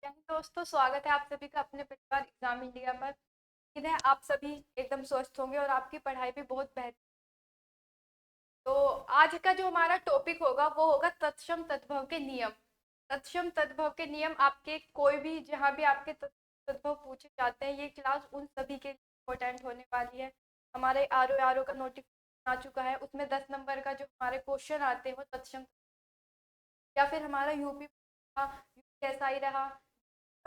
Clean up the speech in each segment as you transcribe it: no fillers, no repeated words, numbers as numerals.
दोस्तों, स्वागत है आप सभी का अपने परिवार एग्जाम इंडिया पर। उम्मीद है आप सभी एकदम स्वस्थ होंगे और आपकी पढ़ाई भी बहुत बेहतर। तो आज का जो हमारा टॉपिक होगा वो होगा तत्सम तद्भव के नियम। तत्सम तद्भव के नियम आपके कोई भी जहाँ भी आपके तद्भव पूछे जाते हैं, ये क्लास उन सभी के लिए इम्पोर्टेंट होने वाली है। हमारे आर ओ का नोटिफिकेशन आ चुका है, उसमें 10 नंबर का जो हमारे क्वेश्चन आते हैं वो तत्सम, या फिर हमारा यूपी कैसा ही रहा,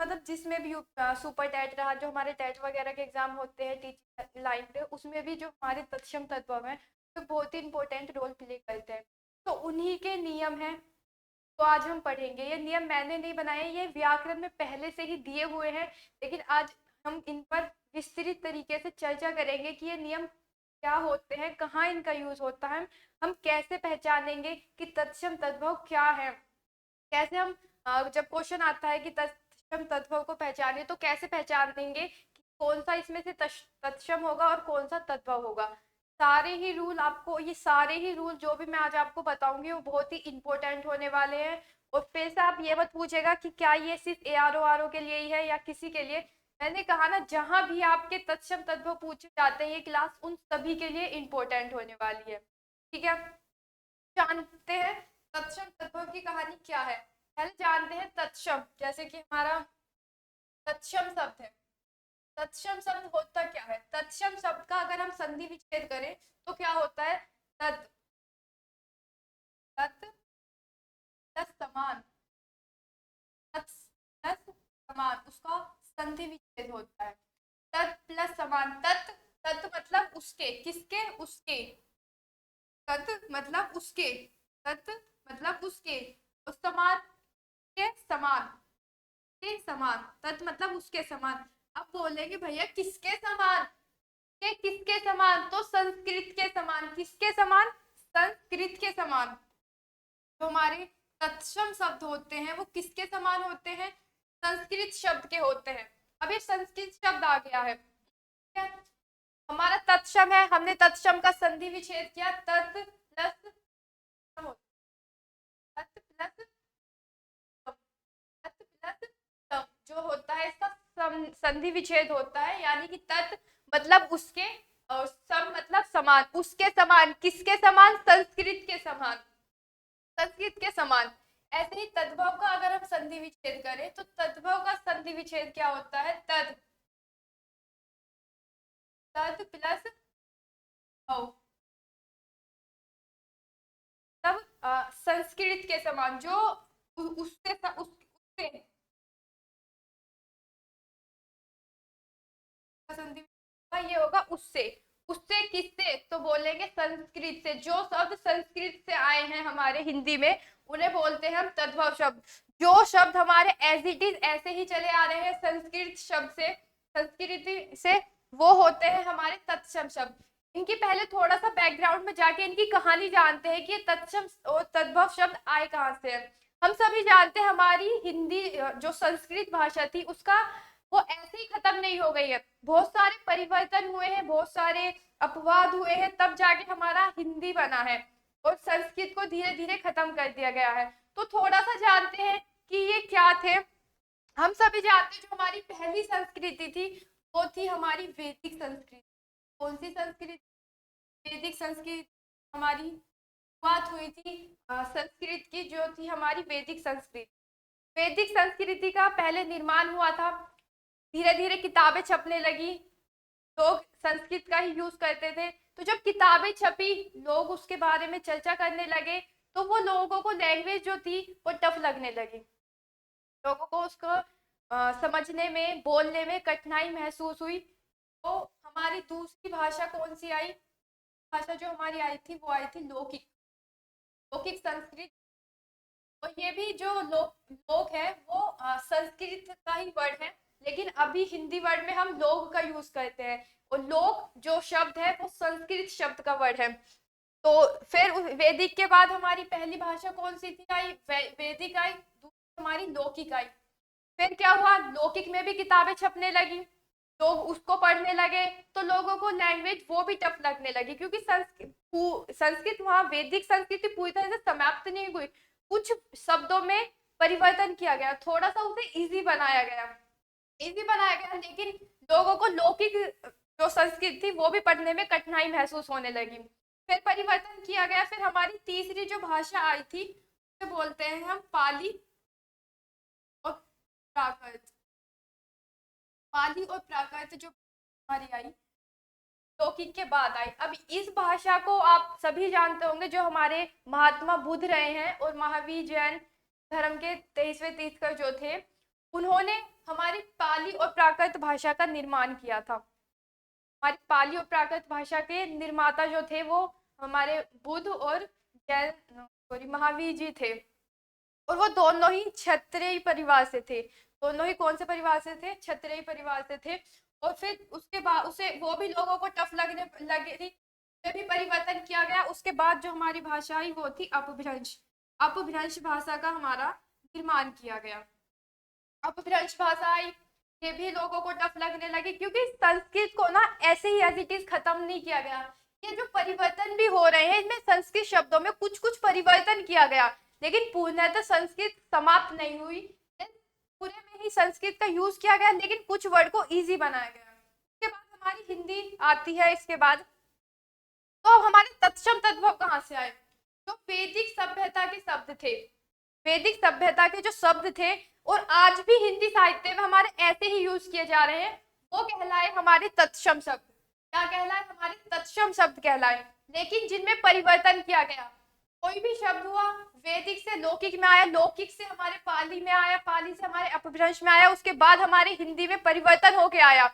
मतलब जिसमें भी सुपर टेट रहा, जो हमारे टेट वगैरह के एग्जाम होते हैं टीचिंग लाइन पे, उसमें भी जो हमारे तत्सम तत्व हैं तो बहुत ही इंपॉर्टेंट रोल प्ले करते हैं। तो उन्हीं के नियम हैं, तो आज हम पढ़ेंगे। ये नियम मैंने नहीं बनाए, ये व्याकरण में पहले से ही दिए हुए हैं, लेकिन आज हम इन पर विस्तृत तरीके से चर्चा करेंगे कि ये नियम क्या होते हैं, कहाँ इनका यूज होता है, हम कैसे पहचानेंगे कि तत्सम तद्भव क्या है, कैसे हम जब क्वेश्चन आता है कि तत्सम तत्वों को पहचाने तो कैसे पहचान देंगे कि कौन सा इसमें से तत्सम होगा और कौन सा तद्भव होगा। सारे ही रूल आपको, ये सारे ही रूल जो भी मैं आज आपको बताऊंगी वो बहुत ही इंपॉर्टेंट होने वाले हैं। और फिर से आप ये मत पूछेगा कि क्या ये सिर्फ ए आर ओ के लिए ही है या किसी के लिए। मैंने कहा ना, जहां भी आपके तत्सम तत्व पूछे जाते हैं ये क्लास उन सभी के लिए इंपॉर्टेंट होने वाली है। ठीक है, जानते हैं तत्सम तत्व की कहानी क्या है। पहले जानते हैं तत्सम, जैसे कि हमारा तत्सम शब्द है। तत्सम शब्द होता क्या है? तत्सम शब्द का अगर हम संधि विच्छेद करें तो क्या होता है? तत्, तत् प्लस समान, तत् प्लस समान, उसका संधि विच्छेद होता है। तत् प्लस समान, तत्, तत् मतलब उसके, किसके? उसके। तत् मतलब उसके, तत् मतलब उसके, और समान के समान, के समान, तत् मतलब उसके समान। अब बोलेंगे भैया किसके समान? के किसके समान? तो संस्कृत के समान। किसके समान? संस्कृत के समान। जो हमारे तत्सम शब्द होते हैं वो किसके समान होते हैं? संस्कृत शब्द के होते हैं। अब ये संस्कृत शब्द आ गया है, ठीक है? हमारा तत्सम है, हमने तत्सम का संधि विच्छेद किया, तत् प्लस तत् प्लस तत् प्लस सम, जो होता है इसका संधि विच्छेद होता है, यानी कि तत् मतलब उसके और सम मतलब समान, उसके समान। किसके समान? संस्कृत के समान, संस्कृत के समान। ऐसे ही तद्भव का अगर हम संधि विच्छेद करें तो तद्भव का संधि विच्छेद क्या होता है? तद, तद प्लस भव, तब संस्कृत के समान, जो उससे उससे संधि ये होगा उससे। उससे किससे? तो बोलेंगे संस्कृत से। जो शब्द संस्कृत से आए हैं हमारे हिंदी में उन्हें बोलते हैं हम तद्भव शब्द। जो शब्द हमारे एज इट इज ऐसे ही चले आ रहे हैं संस्कृत शब्द से, संस्कृति से, वो होते हैं हमारे तत्सम शब्द। इनकी पहले थोड़ा सा बैकग्राउंड में जाके इनकी कहानी जानते हैं कि ये तत्सम और तद्भव शब्द आए कहाँ से हैं। हम सभी जानते हैं हमारी हिंदी जो संस्कृत भाषा थी उसका वो ऐसे ही खत्म नहीं हो गई है, बहुत सारे परिवर्तन हुए हैं, बहुत सारे अपवाद हुए हैं, तब जाके हमारा हिंदी बना है, और संस्कृत को धीरे धीरे खत्म कर दिया गया है। तो थोड़ा सा जानते हैं कि ये क्या थे। हम सभी जानते हैं जो हमारी पहली संस्कृति थी वो थी हमारी वैदिक संस्कृति। कौन सी संस्कृति? वैदिक संस्कृति। हमारी शुरुआत हुई थी संस्कृत की, जो थी हमारी वैदिक संस्कृति। वैदिक संस्कृति का पहले निर्माण हुआ था, धीरे धीरे किताबें छपने लगी, लोग संस्कृत का ही यूज करते थे। तो जब किताबें छपी, लोग उसके बारे में चर्चा करने लगे, तो वो लोगों को लैंग्वेज जो थी वो टफ लगने लगी, लोगों को उसको समझने में, बोलने में कठिनाई महसूस हुई। तो हमारी दूसरी भाषा कौन सी आई? भाषा जो हमारी आई थी वो आई थी लौकिक, लौकिक संस्कृत। और ये भी जो लोक है वो संस्कृत का ही वर्ड है, लेकिन अभी हिंदी वर्ड में हम लोग का यूज करते हैं, और लोक जो शब्द है वो संस्कृत शब्द का वर्ड है। तो फिर वैदिक के बाद हमारी पहली भाषा कौन सी थी? आई वैदिक आई, दूसरी हमारी लौकिक आई। फिर क्या हुआ? लौकिक में भी किताबें छपने लगी, लोग उसको पढ़ने लगे, तो लोगों को लैंग्वेज वो भी टफ लगने लगी, क्योंकि संस्कृत वहां वैदिक संस्कृति पूरी तरह से समाप्त नहीं हुई, कुछ शब्दों में परिवर्तन किया गया, थोड़ा सा उसे इजी बनाया गया, लेकिन लोगों को लौकिक जो संस्कृत थी वो भी पढ़ने में कठिनाई महसूस होने लगी। फिर परिवर्तन किया गया। फिर हमारी तीसरी जो भाषा आई थी उसे बोलते हैं हम पाली और प्राकृत। पाली और प्राकृत जो हमारी आई लौकिक के बाद आई। अब इस भाषा को आप सभी जानते होंगे, जो हमारे महात्मा बुद्ध रहे हैं और महावीर जैन धर्म के 23वें तीर्थकर जो थे, उन्होंने हमारी पाली और प्राकृत भाषा का निर्माण किया था। हमारी पाली और प्राकृत भाषा के निर्माता जो थे वो हमारे बुद्ध और जैन सॉरी महावीर जी थे, और वो दोनों ही क्षत्रिय परिवार से थे। दोनों ही कौन से परिवार से थे? क्षत्रिय परिवार से थे। और फिर उसके बाद उसे वो भी लोगों को टफ लगने लगी, भी परिवर्तन किया गया। उसके बाद जो हमारी भाषा आई वो थी अपभ्रंश। अपभ्रंश भाषा का हमारा निर्माण किया गया। अपभ्रंश भाषा आई, ये भी लोगों को टफ लगने लगी, क्योंकि संस्कृत को ना ऐसे ही एज इट इज खत्म नहीं किया गया। ये जो परिवर्तन भी हो रहे हैं इसमें संस्कृत शब्दों में कुछ कुछ परिवर्तन किया गया, लेकिन पूर्णतः संस्कृत समाप्त नहीं हुई। पूरे में ही संस्कृत का यूज किया गया, लेकिन कुछ वर्ड को इजी बनाया गया। इसके बाद हमारी हिंदी आती है। इसके बाद तो हमारे तत्सम तद्भव कहाँ से आए? जो वैदिक सभ्यता के शब्द थे, वैदिक सभ्यता के जो शब्द थे और आज भी हिंदी साहित्य में हमारे ऐसे ही यूज किए जा रहे हैं, वो कहलाए हमारे तत्सम शब्द। क्या कहलाए? हमारे तत्सम शब्द कहलाए। लेकिन जिनमें परिवर्तन किया गया, कोई भी शब्द हुआ वैदिक से लौकिक में आया, लौकिक से हमारे पाली में आया, पाली से हमारे अपभ्रंश में आया, उसके बाद हमारे हिंदी में परिवर्तन होके आया,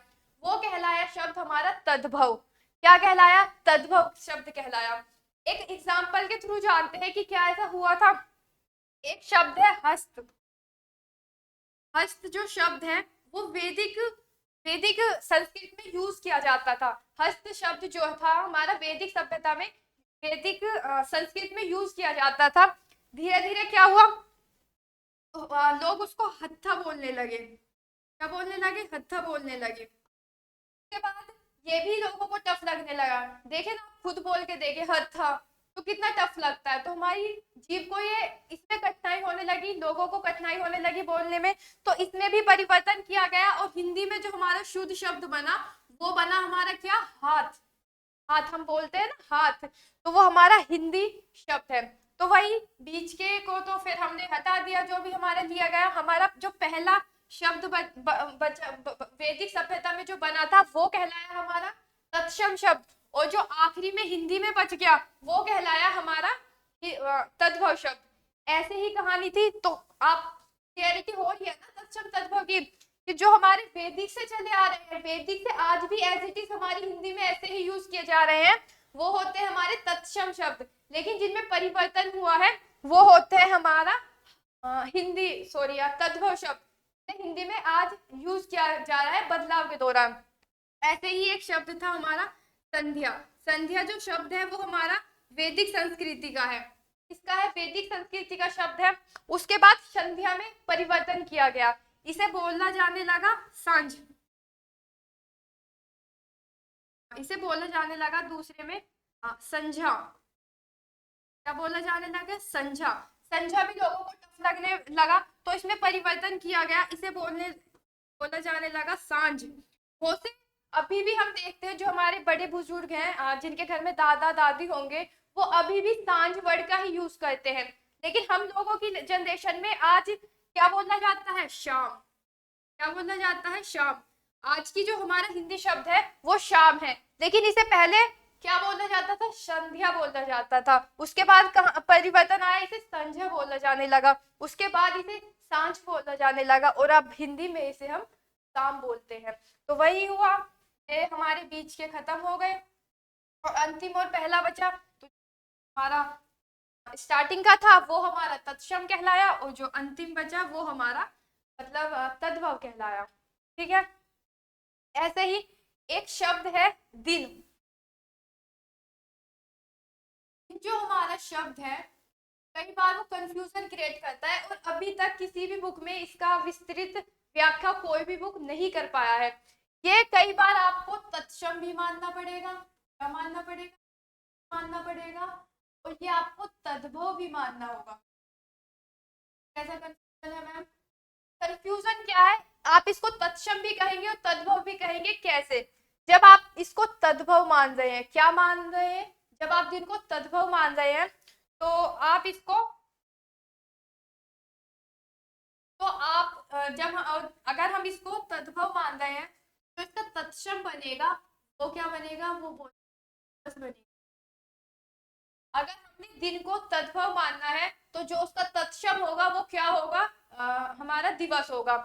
वो कहलाया शब्द हमारा तद्भव। क्या कहलाया? तद्भव शब्द कहलाया। एक एग्जाम्पल के थ्रू जानते हैं कि क्या ऐसा हुआ था। एक शब्द है हस्त। हस्त जो शब्द है वो वैदिक संस्कृत में यूज किया जाता था। हस्त शब्द जो था हमारा वैदिक सभ्यता में, वैदिक संस्कृत में यूज किया जाता था। धीरे धीरे क्या हुआ, लोग उसको हत्था बोलने लगे। क्या बोलने लगे? हत्था बोलने लगे। उसके बाद ये भी लोगों को टफ लगने लगा। देखे ना, खुद बोल के देखे हत्था तो कितना टफ लगता है। तो हमारी जीभ को ये इसमें कठिनाई होने लगी, लोगों को कठिनाई होने लगी बोलने में। तो इसमें भी परिवर्तन किया गया और हिंदी में जो हमारा शुद्ध शब्द बना वो बना हमारा क्या? हाथ। हाथ हम बोलते हैं ना, हाथ, तो वो हमारा हिंदी शब्द है। तो वही बीच के को तो फिर हमने हटा दिया, जो भी हमारा लिया गया। हमारा जो पहला शब्द वैदिक सभ्यता में जो बना था वो कहलाया हमारा तत्सम शब्द, और जो आखिरी में हिंदी में बच गया वो कहलाया हमारा तद्भव शब्द। ऐसे ही कहानी थी। तो आप क्लियरिटी हो रही है ना तत्सम तद्भव की, कि जो हमारे वैदिक से चले आ रहे हैं, वैदिक से आज भी एज इट इज हमारी हिंदी में ऐसे ही यूज किए जा रहे हैं, वो होते हैं हमारे तत्सम शब्द। लेकिन जिनमें परिवर्तन हुआ है वो होते हैं हमारा हिंदी सॉरी तद्भव शब्द, हिंदी में आज यूज किया जा रहा है बदलाव के दौरान। ऐसे ही एक शब्द था हमारा संध्या। संध्या जो शब्द है वो हमारा वैदिक संस्कृति का है। इसका है वैदिक संस्कृति का शब्द है। उसके बाद संध्या में परिवर्तन किया गया, इसे बोलना जाने लगा सांझ। इसे बोला जाने लगा दूसरे में संझा। क्या बोला जाने लगा? संझा। संझा भी लोगों को टफ लगने लगा, तो इसमें परिवर्तन किया गया, इसे बोला जाने लगा सांझ। वो से अभी भी हम देखते हैं जो हमारे बड़े बुजुर्ग हैं जिनके घर में दादा दादी होंगे, वो अभी भी सांझ वर्ड का ही यूज करते हैं। लेकिन हम लोगों की जनरेशन में आज क्या बोला जाता है? शाम। क्या बोला जाता है? शाम। आज की जो हमारा हिंदी शब्द है वो शाम है, लेकिन इसे पहले क्या बोला जाता था? संध्या बोला जाता था। उसके बाद परिवर्तन आया, इसे संध्या बोला जाने लगा। उसके बाद इसे सांझ बोला जाने लगा, और अब हिंदी में इसे हम शाम बोलते हैं। तो वही हुआ, ये हमारे बीच के खत्म हो गए और अंतिम और पहला बचा। तो हमारा स्टार्टिंग का था वो हमारा तत्सम कहलाया, और जो अंतिम बचा वो हमारा मतलब तद्भव कहलाया। ठीक है। ऐसे ही एक शब्द है दिन। जो हमारा शब्द है कई बार वो कंफ्यूजन क्रिएट करता है, और अभी तक किसी भी बुक में इसका विस्तृत व्याख्या कोई भी बुक नहीं कर पाया है। ये कई बार आपको तत्सम भी मानना पड़ेगा, क्या मानना पड़ेगा? मानना पड़ेगा, और ये आपको तद्भव भी मानना होगा। कैसा मैम कंफ्यूजन क्या है, आप इसको तत्सम भी कहेंगे और तद्भव भी कहेंगे। कैसे? जब आप इसको तद्भव मान रहे हैं, क्या मान रहे हैं, जब आप जिनको तद्भव मान रहे हैं तो आप इसको, तो आप अगर हम इसको तद्भव मान रहे हैं तो इसका तत्सम बनेगा, वो क्या बनेगा, वो बोनस बनेगा। अगर हमने दिन को तद्भव मानना है तो जो उसका तत्सम होगा वो क्या होगा, हमारा दिवस होगा।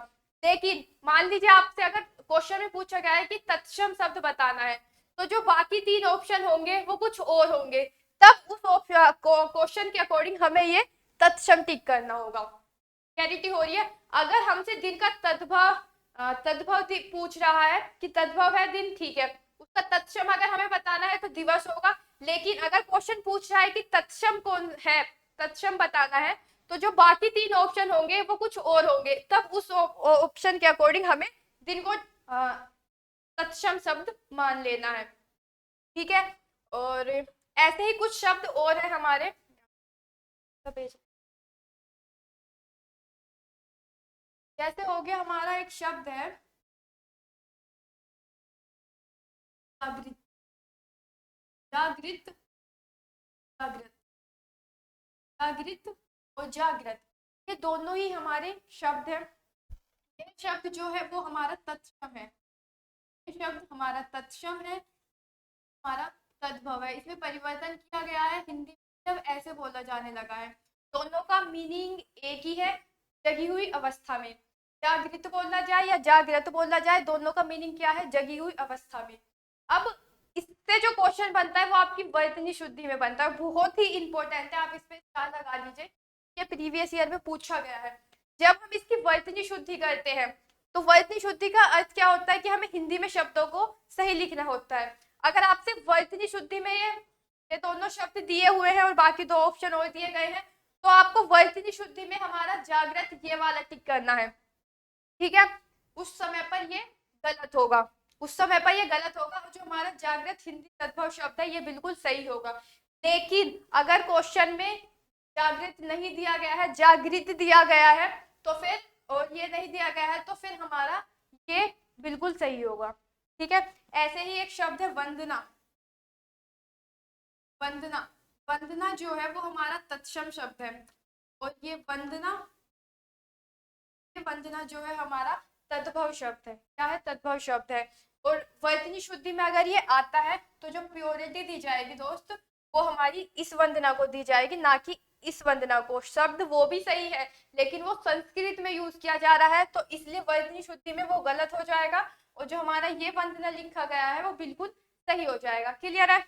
लेकिन मान लीजिए आपसे अगर क्वेश्चन में पूछा गया है कि तत्सम शब्द बताना है, तो जो बाकी 3 ऑप्शन होंगे वो कुछ और होंगे, तब उस क्वेश्चन के अकॉर्डिंग हमें ये तत्सम टिक करना होगा। क्लैरिटी हो रही है? अगर हमसे दिन का तद्भव पूछ रहा है कि तद्भव है दिन, ठीक है, उसका तत्सम अगर हमें बताना है तो दिवस होगा। लेकिन अगर क्वेश्चन पूछ रहा है कि तत्सम कौन है, तत्सम बताना है, तो जो बाकी 3 ऑप्शन होंगे वो कुछ और होंगे, तब उस ऑप्शन के अकॉर्डिंग हमें दिन को तत्सम शब्द मान लेना है। ठीक है, और ऐसे ही कुछ शब्द और है हमारे। जैसे हो गया हमारा एक शब्द है जागृत, जागृत, जागृत, जागृत और जागृत, ये दोनों ही हमारे शब्द हैं। ये शब्द जो है वो हमारा तत्सम है, ये शब्द हमारा तत्सम है, हमारा तद्भव है। इसमें परिवर्तन किया गया है, हिंदी में जब ऐसे बोला जाने लगा है। दोनों का मीनिंग एक ही है, जगी हुई अवस्था में। जागृत बोला जाए या जागृत बोला जाए, दोनों का मीनिंग क्या है, जगी हुई अवस्था में। अब इससे जो क्वेश्चन बनता है वो आपकी वर्तनी शुद्धि में बनता है, बहुत ही इंपॉर्टेंट है, आप इस पे ध्यान लगा लीजिए। ये प्रीवियस ईयर में पूछा गया है। जब हम इसकी वर्तनी शुद्धि करते हैं तो वर्तनी शुद्धि का अर्थ क्या होता है कि हमें हिंदी में शब्दों को सही लिखना होता है। अगर आपसे वर्तनी शुद्धि में ये दोनों शब्द दिए हुए हैं और बाकी 2 ऑप्शन और दिए गए हैं, तो आपको वर्तनी शुद्धि में हमारा जागृत ये वाला टिक करना है। ठीक है, उस समय पर ये गलत होगा, उस समय पर ये गलत होगा, जो हमारा जागृत हिंदी तद्भव शब्द है ये बिल्कुल सही होगा। लेकिन अगर क्वेश्चन में जागृत नहीं दिया गया है, जागृत दिया गया है, तो फिर, और ये नहीं दिया गया है, तो फिर हमारा ये बिल्कुल सही होगा। ठीक है, ऐसे ही एक शब्द है वंदना, वंदना, वंदना जो है वो हमारा तत्सम शब्द है, और ये वंदना, वंदना जो है हमारा तद्भव शब्द है। क्या है, तद्भव शब्द है। और वर्तनी शुद्धि में अगर ये आता है तो जो प्योरिटी दी जाएगी दोस्त, वो हमारी इस वंदना को दी जाएगी, ना कि इस वंदना को। शब्द वो भी सही है लेकिन वो संस्कृत में यूज किया जा रहा है, तो इसलिए वर्तनी शुद्धि में वो गलत हो जाएगा, और जो हमारा ये वंदना लिखा गया है वो बिल्कुल सही हो जाएगा। क्लियर है?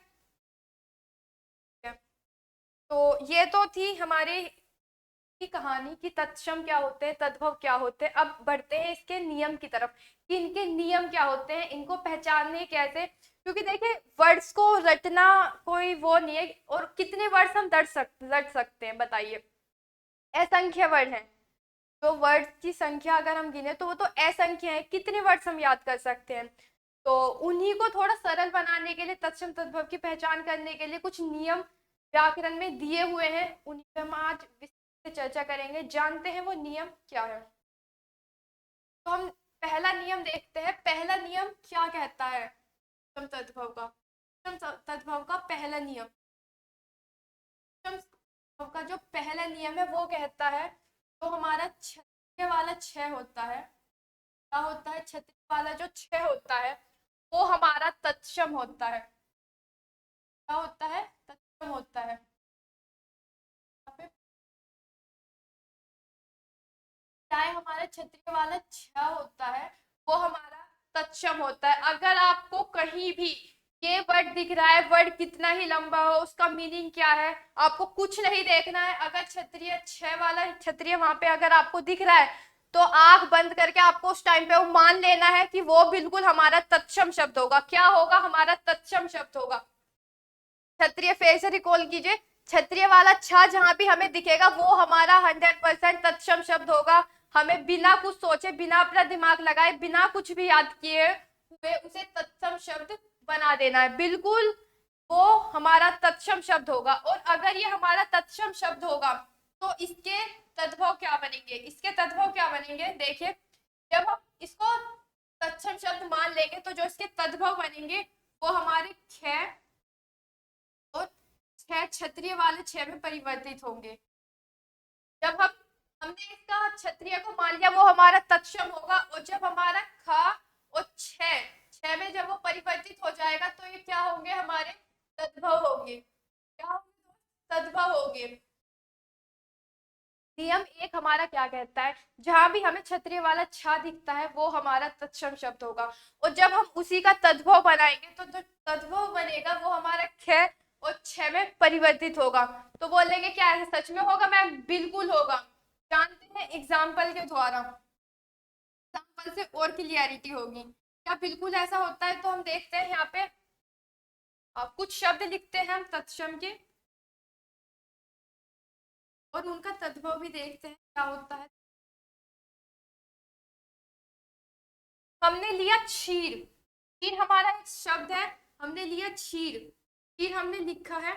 तो ये तो थी हमारी की कहानी की तत्सम क्या होते हैं, तद्भव क्या होते हैं। अब बढ़ते हैं इसके नियम की तरफ कि इनके नियम क्या होते हैं, इनको पहचानने कैसे। क्योंकि देखिए वर्ड्स को रटना कोई वो नहीं है, और कितने वर्ड्स हम रट सकते हैं बताइए, असंख्य वर्ड हैं। जो वर्ड्स की संख्या अगर हम गिने तो वो तो असंख्य है, कितने वर्ड्स हम याद कर सकते हैं। तो उन्हीं को थोड़ा सरल बनाने के लिए, तत्सम तद्भव की पहचान करने के लिए कुछ नियम व्याकरण में दिए हुए हैं, उन्हीं पे हम आज से चर्चा करेंगे, जानते हैं वो नियम क्या है। तो हम पहला नियम देखते हैं। पहला नियम क्या कहता है तद्भव का, तद्भव का पहला नियम, तद्भव का जो पहला नियम है वो कहता है, तो हमारा छत्रिय वाला छह होता है, क्या होता है, छत्रिय वाला जो छह होता है वो हमारा तत्सम होता है। क्या होता है, तत्सम होता है। चाहे हमारा क्षत्रिय वाला छ होता है वो हमारा तत्सम होता है। अगर आपको कहीं भी ये वर्ड दिख रहा है, वर्ड कितना ही लंबा हो, उसका मीनिंग क्या है, आपको कुछ नहीं देखना है। अगर क्षत्रिय छ वाला क्षत्रिय वहां पे अगर आपको दिख रहा है, तो आंख बंद करके आपको उस टाइम पे वो मान लेना है कि वो बिल्कुल हमारा तत्सम शब्द होगा। क्या होगा, हमारा तत्सम शब्द होगा। क्षत्रिय फिर से रिकॉल कीजिए, क्षत्रिय वाला छ जहां भी हमें दिखेगा वो हमारा 100% तत्सम शब्द होगा। हमें बिना कुछ सोचे, बिना अपना दिमाग लगाए, बिना कुछ भी याद किए हुए उसे तत्सम शब्द बना देना है, बिल्कुल वो हमारा तत्सम शब्द होगा। और अगर ये हमारा तत्सम शब्द होगा तो इसके तद्भव क्या बनेंगे, इसके तद्भव क्या बनेंगे, देखिए जब हम इसको तत्सम शब्द मान लेंगे तो जो इसके तद्भव बनेंगे वो हमारे ख और छह क्षत्रिय वाले छह में परिवर्तित होंगे। जब हमने इसका क्षत्रिय को मान लिया वो हमारा तत्सम होगा, और जब हमारा ख और छह में जब वो परिवर्तित हो जाएगा तो ये क्या होंगे, हमारे तद्भव होंगे। क्या होंगे, तद्भव होंगे। नियम एक हमारा क्या कहता है, जहां भी हमें क्षत्रिय वाला छा दिखता है वो हमारा तत्सम शब्द होगा, और जब हम उसी का तद्भव बनाएंगे तो जो तद्भव बनेगा वो हमारा ख और छ में परिवर्तित होगा। तो बोलेंगे क्या ऐसा सच में होगा मैम, बिल्कुल होगा। जानते हैं एग्जाम्पल के द्वारा, एग्जाम्पल से और क्लियरिटी होगी क्या बिल्कुल ऐसा होता है। तो हम देखते हैं यहाँ पे कुछ शब्द लिखते हैं हम तत्सम के और उनका तद्भव भी देखते हैं क्या होता है। हमने लिया क्षीर, क्षीर हमारा एक शब्द है, हमने लिया क्षीर, क्षीर हमने लिखा है,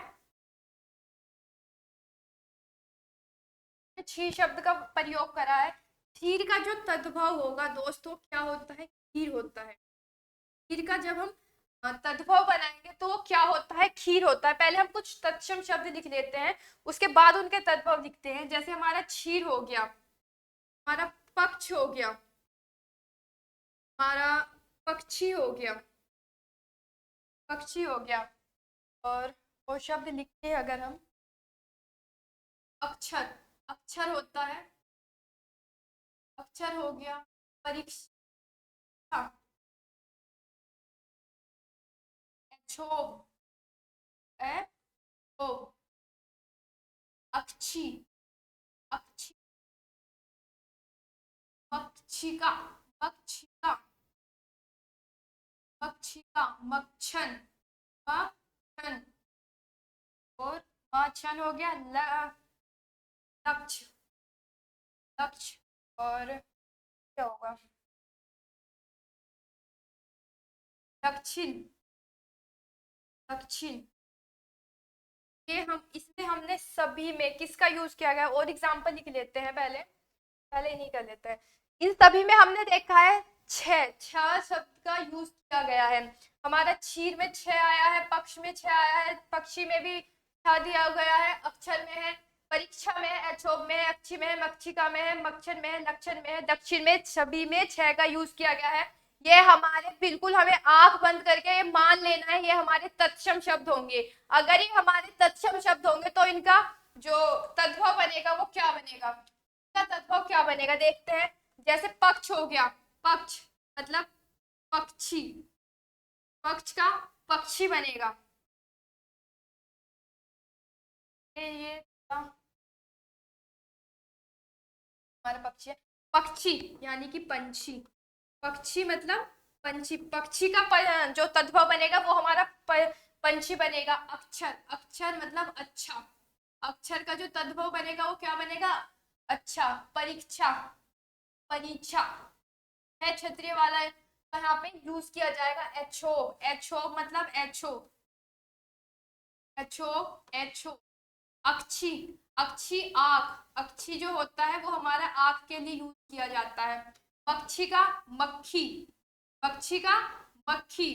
क्षीर शब्द का प्रयोग करा है। क्षीर का जो तद्भव होगा दोस्तों क्या होता है, खीर होता है। खीर का जब हम तद्भव बनाएंगे तो वो क्या होता है, खीर होता है। पहले हम कुछ तत्सम शब्द लिख लेते हैं, उसके बाद उनके तद्भव लिखते हैं। जैसे हमारा क्षीर हो गया, हमारा पक्ष हो गया, हमारा पक्षी हो गया, पक्षी हो गया, और वो शब्द लिखते हैं अगर हम अक्षर, अक्षर होता है, अक्षर हो गया, परीक्षा, क्षोभ, क्षोभ, अक्षी, अक्षी, मक्षिका, मक्षिका, मक्षिका, मक्षन, मक्षन, और मक्षन हो गया, लक्ष्य, लक्ष्य, और क्या होगा, दक्षिण, दक्षिण। ये हम इसमें हमने सभी में किसका यूज किया गया, और एग्जाम्पल लिख लेते हैं पहले, पहले नहीं कर लेते हैं। इन सभी में हमने देखा है छह शब्द का यूज किया गया है। हमारा क्षीर में छह आया है, पक्ष में छह आया है, पक्षी में भी छह दिया गया है, अक्षर में है, परीक्षा में है, क्षोभ में है, अक्षी में है, मक्षिका में है, मक्षर में है, लक्षण में है, दक्षिण में, सभी में छह का यूज किया गया है। ये हमारे बिल्कुल हमें आंख बंद करके ये मान लेना है, ये हमारे तत्सम शब्द होंगे। अगर ये हमारे तत्सम शब्द होंगे तो इनका जो तद्भव बनेगा वो क्या बनेगा, इसका तद्भव क्या बनेगा देखते हैं। जैसे पक्ष हो गया, पक्ष मतलब पक्षी, पक्ष का पक्षी बनेगा, ये हमारा पक्षी है, पक्षी यानी कि पंछी, पक्षी मतलब पंछी, पक्षी का जो तद्भव बनेगा वो हमारा पंछी बनेगा। अक्षर, अक्षर मतलब अच्छा, अक्षर का जो तद्भव बनेगा वो क्या बनेगा, अच्छा। परीक्षा, परीक्षा है क्षत्रिय वाला है, तो यहाँ पे यूज किया जाएगा एचो, एचो मतलब एचो, एचो, एचो। अक्षी, अक्षी आंख, अक्षी जो होता है वो हमारा आंख के लिए यूज किया जाता है। पक्षी का मक्खी, पक्षी का मक्खी,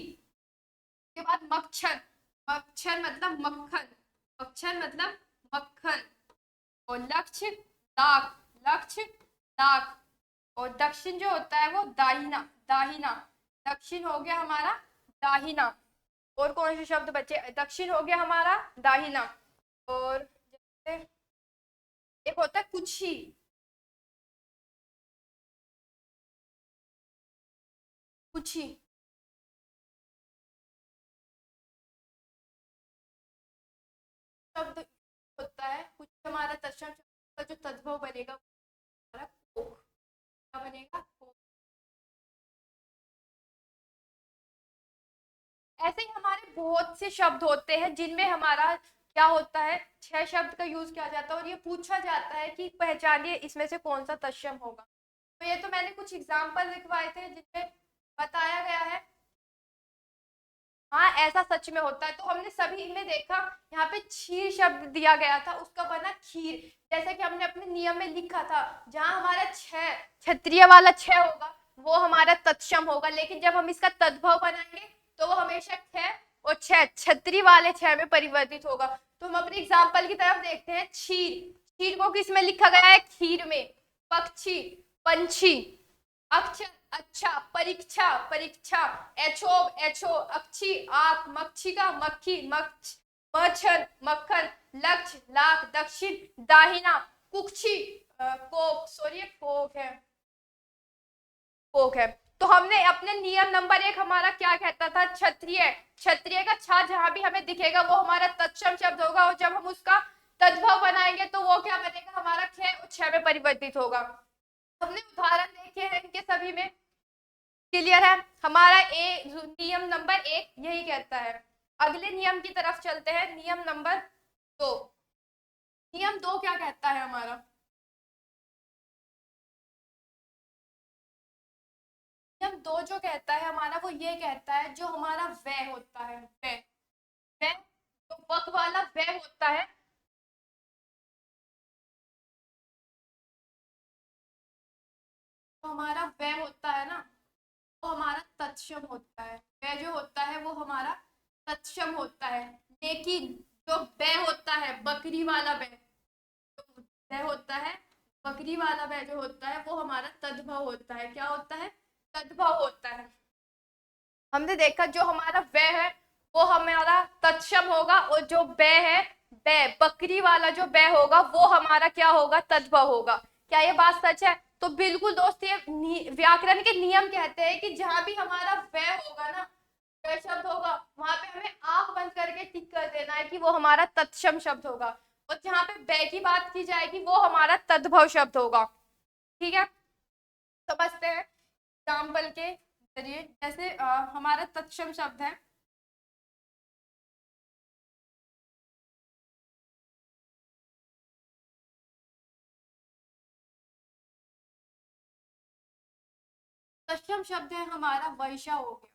के बाद मक्खन, मक्खन मतलब मक्खन, मक्खन मतलब मक्खन, और लक्ष्य दाग, लक्ष्य दाग, और दक्षिण जो होता है वो दाहिना, दाहिना, दक्षिण हो गया हमारा दाहिना। और कौन से शब्द बचे, दक्षिण हो गया हमारा दाहिना, और जैसे एक होता है कुछी, कुछी, शब्द होता है कुछ, हमारा तत्सम का जो तद्भव बनेगा हमारा कोक, क्या बनेगा, कोक। ऐसे ही हमारे बहुत से शब्द होते हैं जिनमें हमारा क्या होता है, छह शब्द का यूज किया जाता है, और ये पूछा जाता है कि पहचानिए इसमें से कौन सा तत्सम होगा। तो ये तो मैंने कुछ एग्जाम्पल लिखवाए थे जिनमें बताया गया है हाँ ऐसा सच में होता है। तो हमने सभी में देखा, यहाँ पे क्षीर शब्द दिया गया था, उसका बना खीर। जैसे कि हमने अपने नियम में लिखा था, जहाँ हमारा छ क्षत्रिय वाला छ होगा वो हमारा तत्सम होगा, लेकिन जब हम इसका तद्भव बनाएंगे तो वो हमेशा छ और छ क्षत्रिय वाले छ में परिवर्तित होगा। तो हम अपने एग्जाम्पल की तरफ देखते हैं। क्षीर, क्षीर को किस में लिखा गया है? खीर में। पक्षी, पंछी, अक्षर, अच्छा, परीक्षा, परीक्षा, एचोब, एचो, अक्षी, आंख, मक्षिका, मक्खी, मक्ष, मच्छर, मक्खन, लक्ष्य, लाख, दक्षिण, दाहिना, कुक्षी, कोक, सॉरी कोक है, कोक है। तो हमने अपने नियम नंबर 1 हमारा क्या कहता था? क्षत्रिय। क्षत्रिय का छा जहां भी हमें दिखेगा वो हमारा तत्सम शब्द होगा, और जब हम उसका तद्भव बनाएंगे तो वो क्या बनेगा? हमारा ख और छ में परिवर्तित होगा। हमने उदाहरण देखे हैं इनके सभी में। क्लियर है? हमारा नियम नंबर 1 यही कहता है। अगले नियम की तरफ चलते हैं, नियम नंबर 2। नियम 2 क्या कहता है हमारा? नियम 2 जो कहता है हमारा, वो ये कहता है, जो हमारा वह होता है, वह, वह तो वक वाला वह होता है, तो हमारा वह होता है ना, वो हमारा तत्सम होता है। वह जो होता है वो हमारा तत्सम होता है। लेकिन जो वह होता है, बकरी वाला वह, वह होता है, बकरी वाला वह जो होता है वो हमारा तद्भव होता है। क्या होता है? तद्भव होता है। हमने देखा जो हमारा वह है वो हमारा तत्सम होगा, और जो वह है, वह बकरी वाला जो वह होगा वो हमारा क्या होगा? तद्भव होगा। क्या ये बात सच है? तो बिल्कुल दोस्त, ये व्याकरण के नियम कहते हैं कि जहां भी हमारा वह होगा ना, वह शब्द होगा, वहां पे हमें आंख बंद करके टिक कर देना है कि वो हमारा तत्सम शब्द होगा, और जहां पे वह की बात की जाएगी वो हमारा तद्भव शब्द होगा। ठीक है? समझते हैं एग्जाम्पल के जरिए। जैसे हमारा तत्सम शब्द है, तत्सम शब्द है हमारा वैशा हो गया।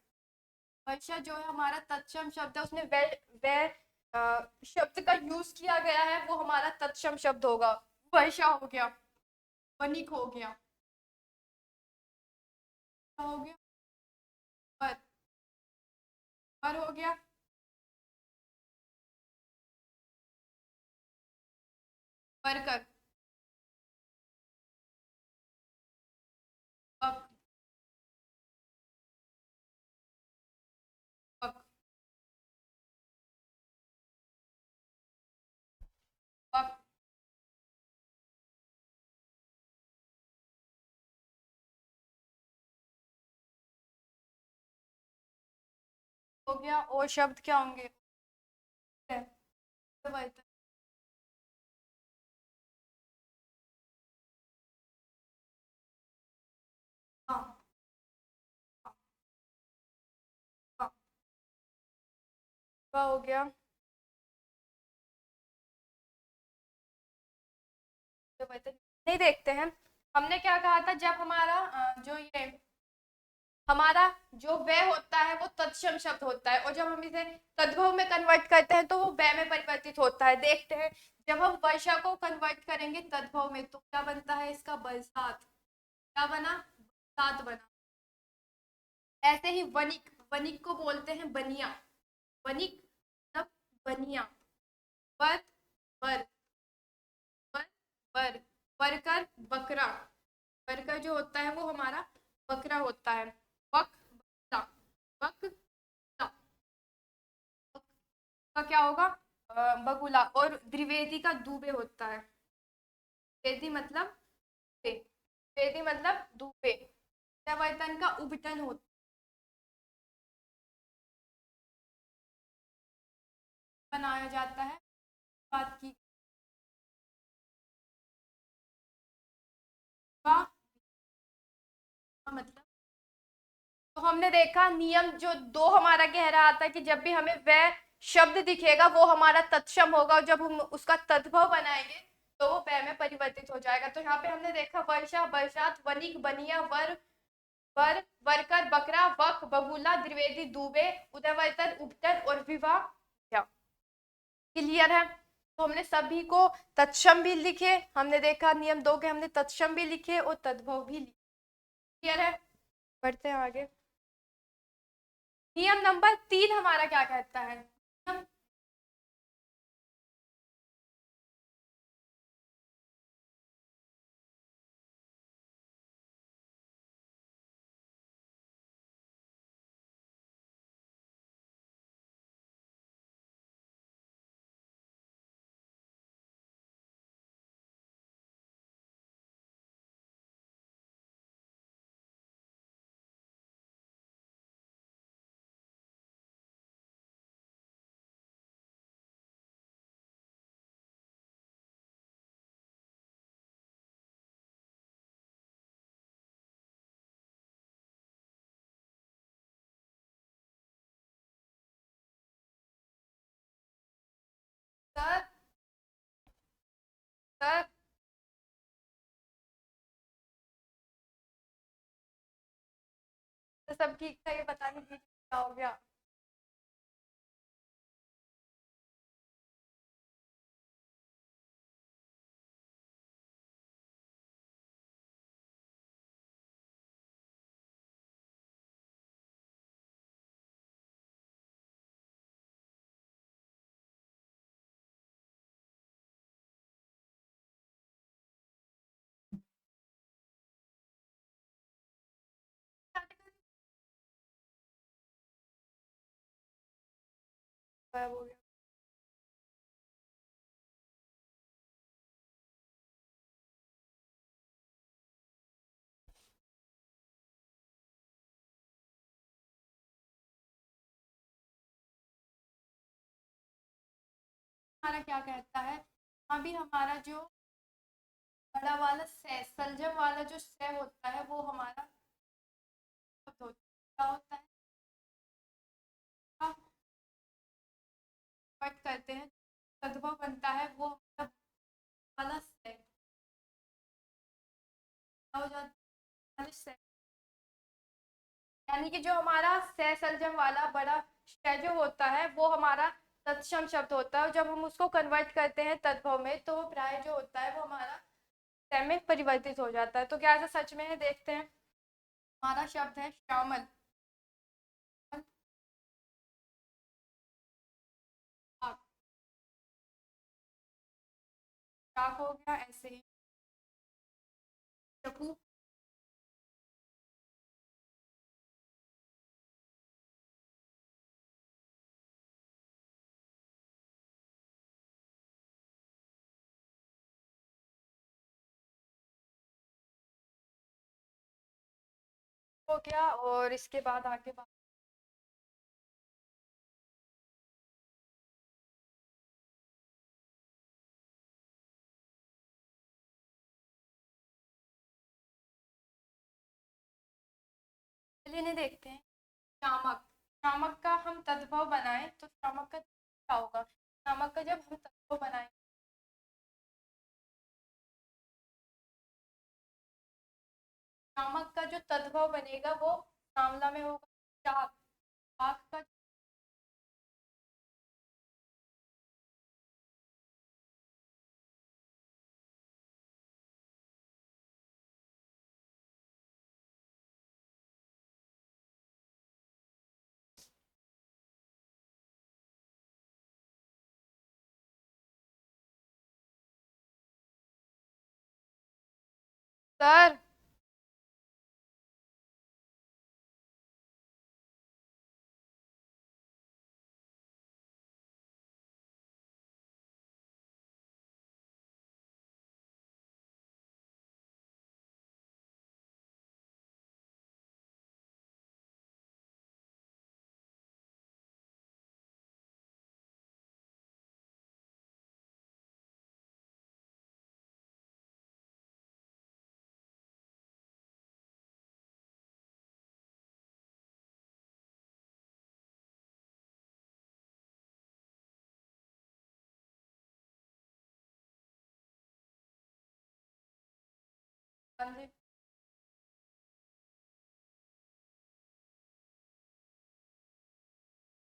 वैशा जो है हमारा तत्सम शब्द है, उसमें वह शब्द का यूज किया गया है, वो हमारा तत्सम शब्द होगा। वैशा हो गया, वनिक हो गया, क्या हो गया? पर, पर हो गया, परकर, पक, पक, पक हो गया। और शब्द क्या होंगे? हाँ, हाँ, हाँ, क्या हो गया? नहीं देखते हैं। हमने क्या कहा था? जब हमारा जो ये हमारा जो वह होता है वो तत्सम शब्द होता है, और जब हम इसे तद्भव में कन्वर्ट करते हैं तो वो वह में परिवर्तित होता है। देखते हैं, जब हम वर्षा को कन्वर्ट करेंगे तद्भव में तो क्या बनता है? इसका बरसात। क्या बना? बरसात बना। ऐसे ही वनिक, वनिक को बोलते हैं बनिया। वनिक मतलब बनिया। वर, वर, वर, वर, वर्कर, बकरा। वर्कर जो होता है वो हमारा बकरा होता है। वक, बकरा, वक, का क्या होगा? बगुला। और द्विवेदी का दूबे होता है। वेदी मतलब दूबे, वेदी मतलब दूबे। प्रवर्तन का उबटन होता बनाया जाता है। बात की का मतलब, तो हमने देखा नियम जो 2 हमारा कह रहा था कि जब भी हमें वह शब्द दिखेगा वो हमारा तत्सम होगा, और जब हम उसका तद्भव बनाएंगे तो वो वह में परिवर्तित हो जाएगा। तो यहाँ पे हमने देखा वर्षा, बरसात, वनिक, बनिया, वर, वर, वर्कर, बकरा, वक, बबूला, द्विवेदी, दुबे, उदयवर्तन, उपटन और विवाह। क्लियर है? तो हमने सभी को तत्सम भी लिखे, हमने देखा नियम 2 के हमने तत्सम भी लिखे और तद्भव भी लिखे। क्लियर है? बढ़ते हैं आगे। नियम नंबर 3 हमारा क्या कहता है? नियम सर, सर, तो सब ठीक था, ये बता दीजिए क्या हो गया। हो गया। हमारा क्या कहता है? अभी हमारा जो बड़ा वाला से संजम वाला जो से होता है वो हमारा शब्द होता है। क्या होता है? कट करते हैं, तद्भव बनता है वो हमारा वाला से हो जाता है। यानी कि जो हमारा से संजम वाला बड़ा श जो होता है वो हमारा तत्सम शब्द होता है, और जब हम उसको कन्वर्ट करते हैं तद्भव में तो वो प्राय जो होता है वो हमारा से में परिवर्तित हो जाता है। तो क्या ऐसा सच में है? देखते हैं। हमारा शब्द है श्यामल। शाक हो गया ऐसे ही। चकू हो गया, और इसके बाद आगे बात। चलिए इन्हें देखते हैं। शामक। शामक का हम तद्भव बनाएं तो शामक का क्या होगा? शामक का जब हम तद्भव बनाएं, शामक का जो तद्भव बनेगा वो मामला में होगा शाक। शाक का सर,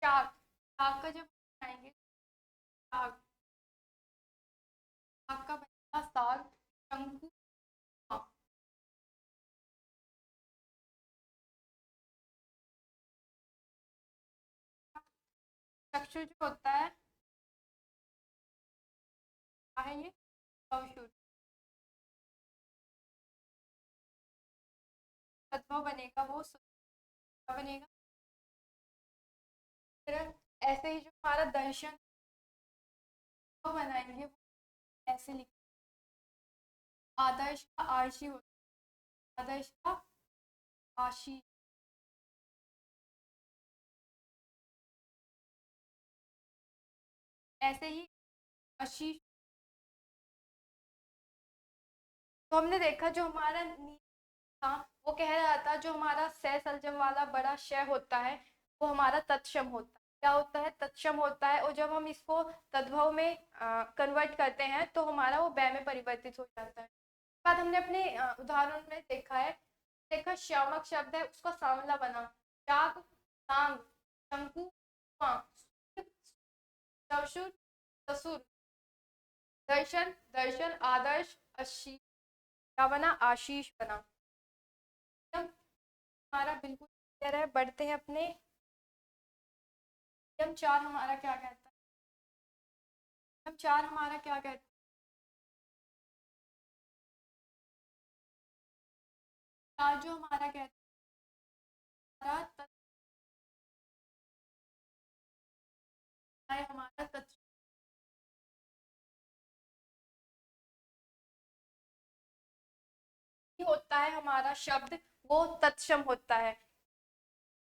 शाक, शाक का जब बनाएंगे, शाक, शाक का बनेगा साग, शंकु, हाँ, चक्षु जो होता है, क्या है ये, तवशुर, तद्भव बनेगा वो क्या बनेगा, फिर ऐसे ही जो हमारा दर्शन वो बनाएंगे, वो ऐसे लिख, आदर्श का आशी होता है, आदर्श का आशी, ऐसे ही आशीष। तो हमने देखा जो हमारा नी था, वो कह रहा था जो हमारा सह सलजम वाला बड़ा श होता है वो हमारा तत्सम होता है, क्या होता है, तत्सम होता है, और जब हम इसको तद्भव में कन्वर्ट करते हैं तो हमारा वो बै में परिवर्तित हो जाता है। बाद हमने अपने उदाहरण में देखा है, देखा श्यामक शब्द है उसका सांवला बना, शाक, सांग, शंकु, हाँ, ससुर, ससुर, दर्शन, दर्शन, आदर्श, अशी, क्या बना, आशीष बना। अब हमारा बिल्कुल क्लियर है, बढ़ते हैं अपने नियम चार हमारा क्या कहता है, नियम चार हमारा क्या कहता है, चार जो हमारा कहता है हमारा तत्व होता है, हमारा शब्द वो तत्सम होता है।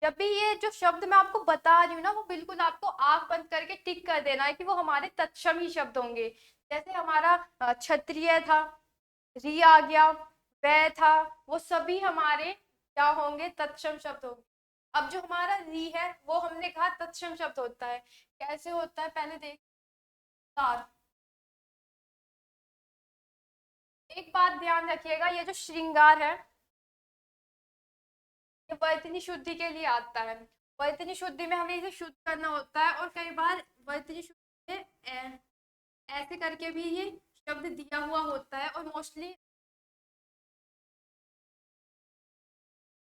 जब भी ये जो शब्द मैं आपको बता रही हूँ ना, वो बिल्कुल आपको आंख बंद करके टिक कर देना है कि वो हमारे तत्सम ही शब्द होंगे। जैसे हमारा क्षत्रिय था, री आ गया, वह था, वो सभी हमारे क्या होंगे, तत्सम शब्द होंगे। अब जो हमारा री है वो हमने कहा तत्सम शब्द होता है, कैसे होता है पहले देख, तार। एक बात ध्यान रखिएगा, ये जो श्रृंगार है ये वर्तनी शुद्धि के लिए आता है। वर्तनी शुद्धि में हमें इसे शुद्ध करना होता है, और कई बार वर्तनी शुद्धि में ऐसे करके भी ये शब्द दिया हुआ होता है, और मोस्टली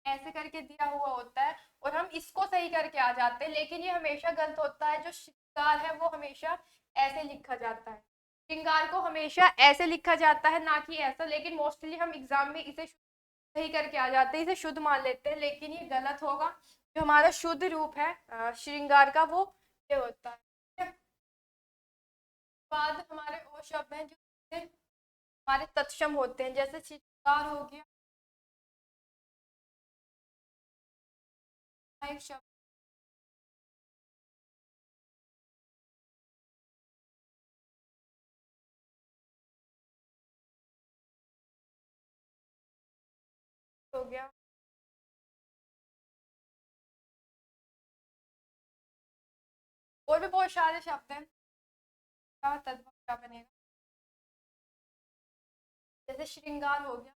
ऐसे करके दिया हुआ होता है, और हम इसको सही करके आ जाते हैं, लेकिन ये हमेशा गलत होता है। जो श्रृंगार है वो हमेशा ऐसे लिखा जाता है, श्रृंगार को हमेशा ऐसे लिखा जाता है, ना कि ऐसा, लेकिन मोस्टली हम एग्जाम में इसे सही करके आ जाते हैं, इसे शुद्ध मान लेते हैं, लेकिन ये गलत होगा। जो हमारा शुद्ध रूप है श्रृंगार का वो ये होता है। बाद हमारे और शब्द हैं जो हमारे तत्सम होते हैं, जैसे श्रृंगार हो गया, एक शब्द हो गया, और भी बहुत सारे शब्द हैं, क्या तत्व क्या बनेगा, जैसे श्रृंगार हो गया,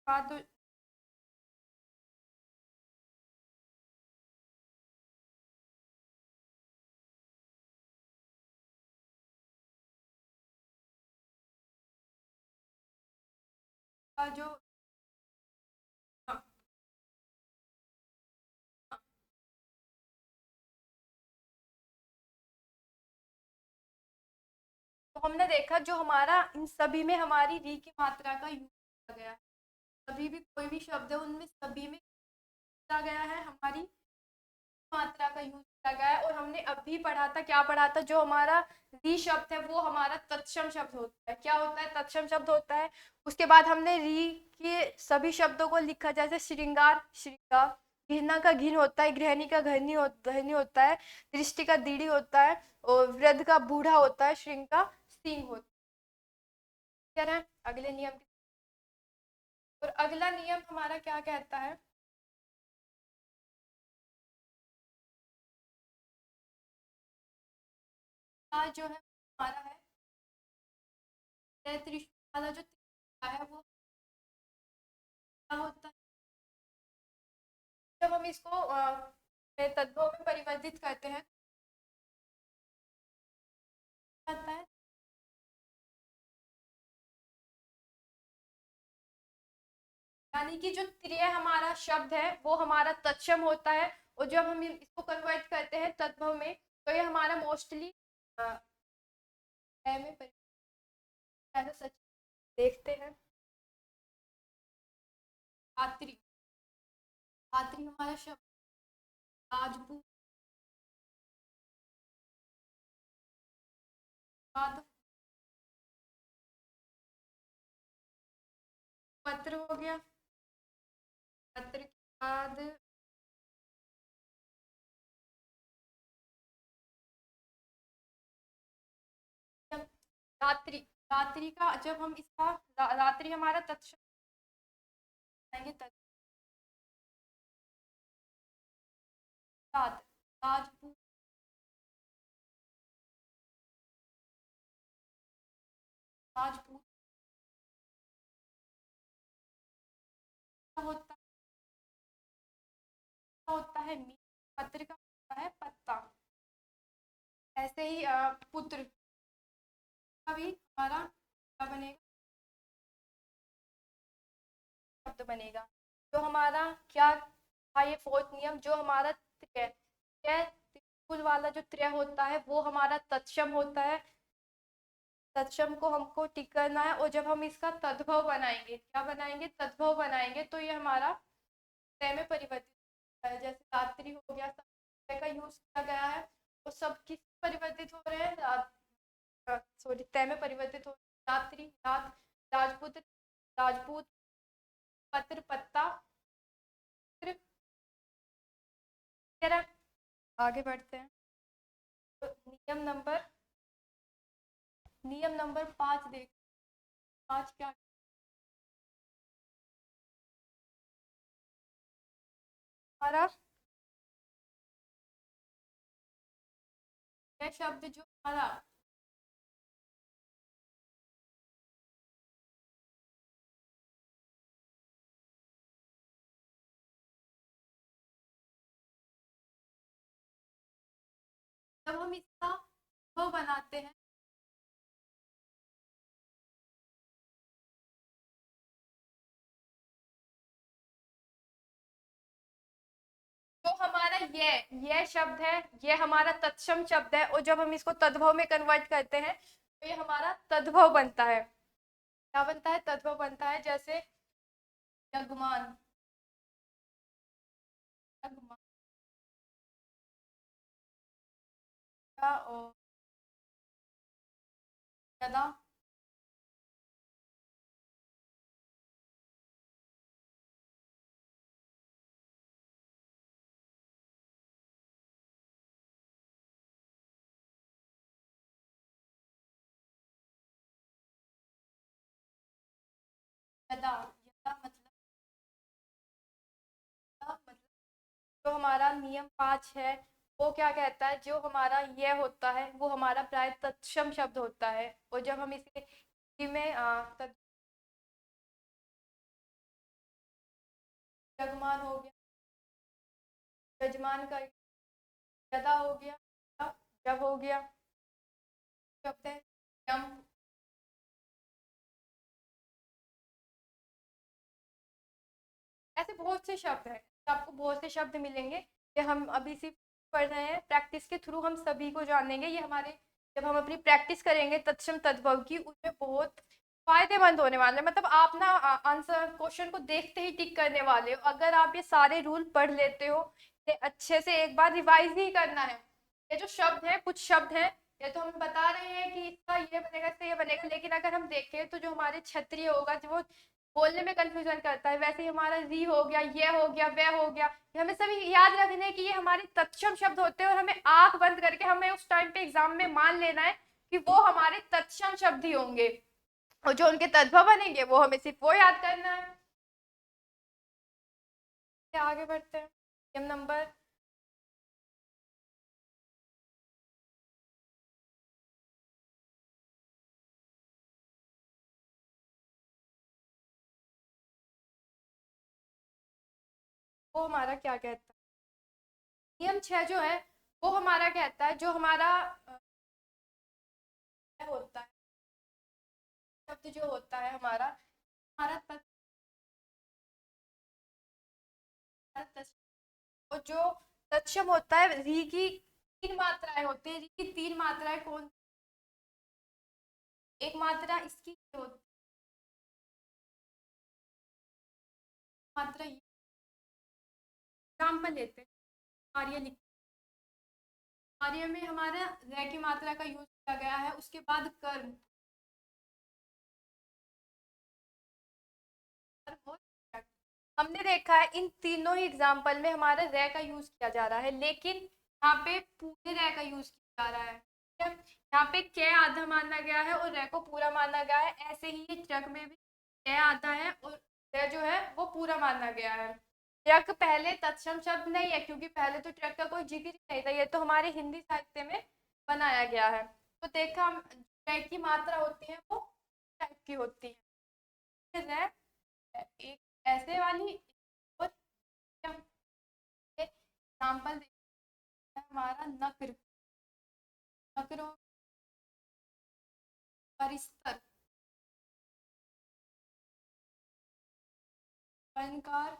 बाद जो हाँ, हाँ, तो हमने देखा जो हमारा इन सभी में हमारी री की मात्रा का यूज किया गया है, सभी भी कोई भी शब्द है उनमें सभी में किया गया है, हमारी मात्रा का यूज किया गया है। और हमने अभी पढ़ा था, क्या पढ़ा था, जो हमारा री शब्द है वो हमारा तत्सम शब्द होता है, क्या होता है, तत्सम शब्द होता है। उसके बाद हमने री के सभी शब्दों को लिखा, जैसे श्रृंगार, श्रृंगार, घृणा का घिन होता है, गृहिणी का घरनी होता है, दृष्टि का दीढ़ी होता है, और वृद्ध का बूढ़ा होता है, श्रृंग का सिंह होता है। क्या है अगले नियम और अगला नियम हमारा क्या कहता है, आज जो है हमारा है त्रिशूल वाला जो त्रिशूल है वो क्या होता है। जब हम इसको तत्वों में परिवर्तित करते हैं आता है यानी कि जो त्रिय हमारा शब्द है वो हमारा तत्सम होता है, और जब हम इसको कन्वर्ट करते हैं तत्व में तो ये हमारा मोस्टली में ऐसा सच देखते हैं। धात्री, धात्री हमारा शब्द राजपूत बाद पत्र हो गया, पत्र के बाद रात्रि, रात्रि का जब हम इसका रात्रि हमारा तत्सम राजपूत, राजपूत होता होता है मीट, पत्र का होता है पत्ता। ऐसे ही पुत्र का भी हमारा क्या बनेगा, शब्द बनेगा। जो हमारा क्या था ये फोर्थ नियम, जो हमारा त्रिय त्रिशूल वाला जो त्रिय होता है वो हमारा तत्सम होता है। तत्सम को हमको टिक करना है, और जब हम इसका तद्भव बनाएंगे, क्या बनाएंगे, तद्भव बनाएंगे, तो ये हमारा तय में परिवर्तित होता है। जैसे रात्रि हो गया, का यूज किया गया है, वो सब किस परिवर्तित हो रहे हैं, सॉरी तय में परिवर्तित हो रहे हैं। रात्रि रात, राजपूत राजपूत, पत्र पत्ता, आगे बढ़ते हैं। तो नियम नंबर 5 देख, 5 क्या हमारा यह शब्द जो हमारा जब हम इसका वो बनाते हैं, जो हमारा ये शब्द है ये हमारा तत्सम शब्द है, और जब हम इसको तद्भव में कन्वर्ट करते हैं तो ये हमारा तद्भव बनता है। क्या बनता है, तद्भव बनता है। जैसे यजमान, यजमान का और यदा, यदा, यदा मतलब, जो हमारा नियम 5 है वो क्या कहता है, जो हमारा ये होता है वो हमारा प्राय तत्सम शब्द होता है, और जब हम इसे हिंदी में यजमान हो गया, यजमान का यदा हो गया, जब हो गया, शब्द है यम। ऐसे बहुत से शब्द हैं, आपको बहुत से शब्द मिलेंगे। ये हम अभी सिर्फ पढ़ रहे हैं, प्रैक्टिस के थ्रू हम सभी को जानेंगे। ये हमारे जब हम अपनी प्रैक्टिस करेंगे तत्सम तद्भव की, उसमें बहुत फायदेमंद होने वाले हैं। मतलब आप ना आंसर क्वेश्चन को देखते ही टिक करने वाले हो, अगर आप ये सारे रूल पढ़ लेते हो। ये अच्छे से एक बार रिवाइज ही करना है। ये जो शब्द है, कुछ शब्द हैं, ये तो हम बता रहे हैं कि इसका ये बनेगा, इसका ये बनेगा, लेकिन अगर हम देखें तो जो हमारे क्षत्रिय होगा जो वो बोलने में कंफ्यूजन करता है, वैसे ही हमारा री हो गया, ये हो गया, वह हो गया, ये हमें सभी याद रखने हैं कि ये हमारे तत्सम शब्द होते हैं, और हमें आंख बंद करके हमें उस टाइम पे एग्जाम में मान लेना है कि वो हमारे तत्सम शब्द ही होंगे, और जो उनके तद्भव बनेंगे वो हमें सिर्फ वो याद करना है। आगे बढ़ते हैं। नियम नंबर वो हमारा क्या कहता है, नियम 6 जो है वो हमारा कहता है जो हमारा होता है, शब्द जो होता है हमारा हमारा और जो तत्सम होता है, री की 3 मात्राएं होती है। री की 3 मात्राएं कौन, एक मात्रा इसकी होती मात्रा, एग्जाम्पल लेते हैं, आर्य लिख, आर्य में हमारा रे की मात्रा का यूज किया गया है। उसके बाद कर्म, हमने देखा है इन तीनों ही एग्जाम्पल में हमारा रे का यूज किया जा रहा है, लेकिन यहाँ पे पूरे रे का यूज किया जा रहा है। ठीक है, यहाँ पे कै आधा माना गया है और रे को पूरा माना गया है। ऐसे ही ट्रक में भी कै आधा है और रे जो है वो पूरा माना गया है। ट्रक पहले तत्सम शब्द नहीं है, क्योंकि पहले तो ट्रक का कोई जिक्र ही नहीं था, ये तो हमारे हिंदी साहित्य में बनाया गया है। तो देखा हम ट्रक की मात्रा होती है वो टाइप की होती है, रे एक ऐसे वाली और एग्जाम्पल हमारा नक्र, नक्र परिस्तर, अलंकार,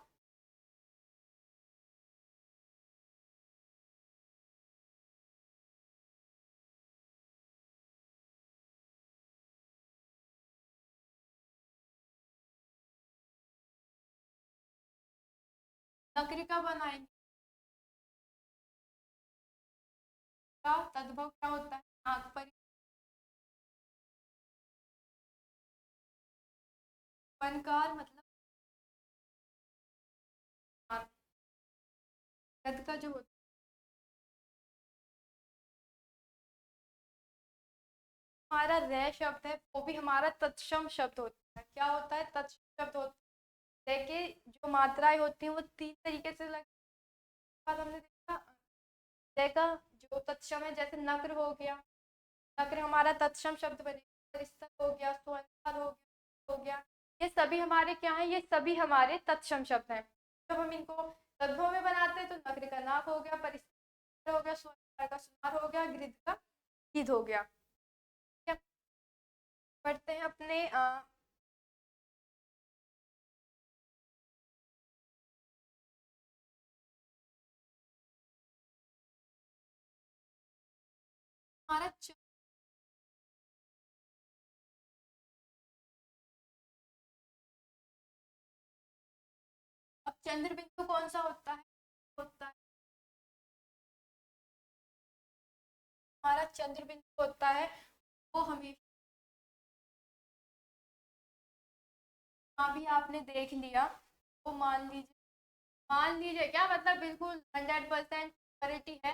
नक्र का बनाएंगे का तद्भव क्या होता है, आंख पर, अलंकार मतलब गद का जो होता है हमारा रे शब्द है वो भी हमारा तत्सम शब्द होता है। क्या होता है, तत्सम शब्द होता है। रे के जो मात्राएं होती हैं वो 3 तरीके से बाद हमने देखा, रे का जो तत्सम है जैसे नक्र हो गया, नक्र हमारा तत्सम शब्द बनेगा, परिस्तर हो गया, स्वंकार हो गया, ये सभी हमारे क्या है, ये सभी हमारे तत्सम शब्द हैं। जब हम इनको तद्भव में बनाते हैं तो नक्र का नाक हो गया, परिस्तर हो गया, स्वंकार का सुनार हो गया, गृद का गिद हो गया। ठीक है, पढ़ते हैं अपने हमारा अब चंद्र बिंदु कौन सा होता है हमारा चंद्र बिंदु होता है वो हमेशा, भी आपने देख लिया, वो मान लीजिए क्या मतलब बिल्कुल 100% क्लैरिटी है।